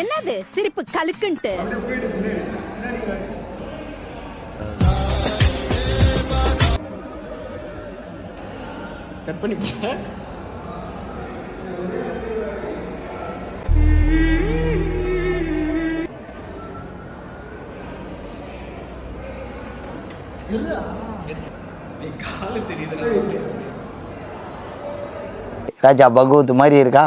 என்னது சிரிப்பு கலுக்குன்ட்டு கட் பண்ணி போட காலு தெரியுதுடா. ராஜா பகவத் மாதிரி இருக்கா?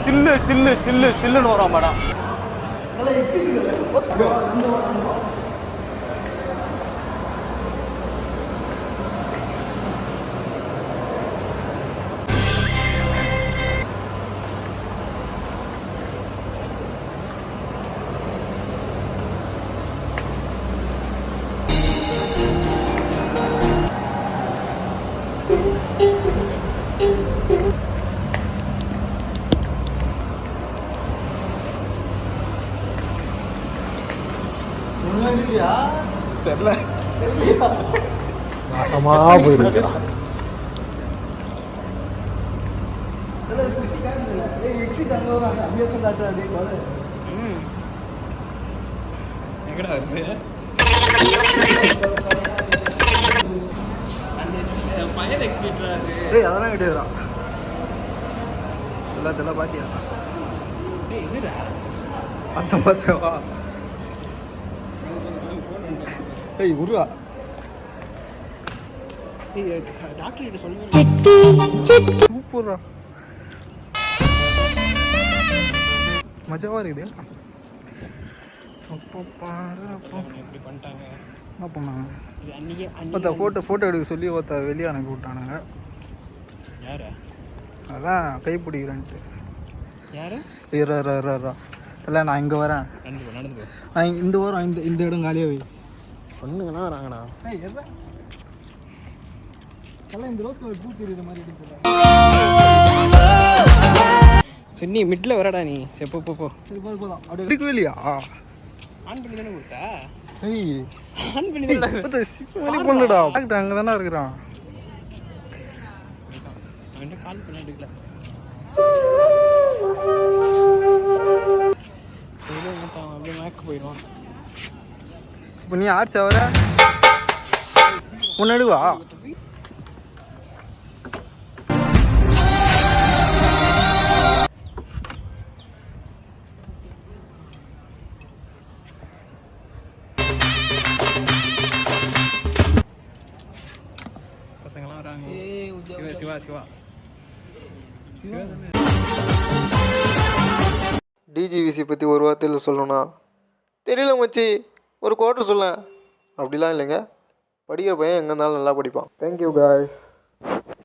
சில்லு சில்லு சில்லு சில்லுன்னு வரும் மேடம். தெரியல நாசமா போயிருக்கா. எங்கடா இருக்கு ஃபயர் எக்ஸிட்ரா அது? ஏய் அதெல்லாம் கிடையாதுடா. எல்லாத்தெல்லாம் பாத்தியா? ஏய் இதுடா அத்த பார்த்தவா? ஏய் உருவா. ஏய் டாக்டர் கிட்ட சொல்லுங்க. சூப்பர்ரா. மஜாவா இருக்குது. அப்போ பாரு அப்போ இப்படி பண்ணிட்டாங்க. என்ன பண்ணாங்க? இது அன்னைக்கே ஒருத்த ஃபோட்டோ எடுக்க சொல்லி ஒருத்த வெளியே அனுப்பி விட்டானுங்க. யாரு? அதான் கைப்பிடிக்கிறேன்ட்டு. யாரு? இல்லை நான் இங்கே வரேன். நடந்து போ. நான் இந்த வாரம் இந்த இடம் காலியாக வை. பொண்ணுங்கண்ணா வராங்கண்ணா. ஏய் எல்லாம் இந்த ரோஸ் கலர் பூ தெரியுற மாதிரி இருக்குது. சரி நீ மிட்ல வரடா நீ. சரி போ போ போ. சரி போதும். அப்படியே எடுக்கவே இல்லையா? ஆன் பண்ணி தானே கொடுத்தா? ஏய் ஆன் பண்ணி தானே பண்ணுடா. டாக்டர் அங்கே தானே இருக்கிறான். அவன்கிட்ட கால் பண்ண எடுக்கல. அப்படியே மேக்கு போயிடுவான். இப்போ நீ ஆர்ட்ஸ் வர முன்னாடி வா. பசங்களாம் வராங்க. சிவா சிவா சிவா டிஜிவிசி பற்றி ஒரு வார்த்தையில் சொல்லணும்னா தெரியல மச்சி, ஒரு குவார்ட்டர் சொல்ல அப்படிலாம் இல்லைங்க. படிக்கிற பையன் எங்கே இருந்தாலும் நல்லா படிப்பான். Thank you guys.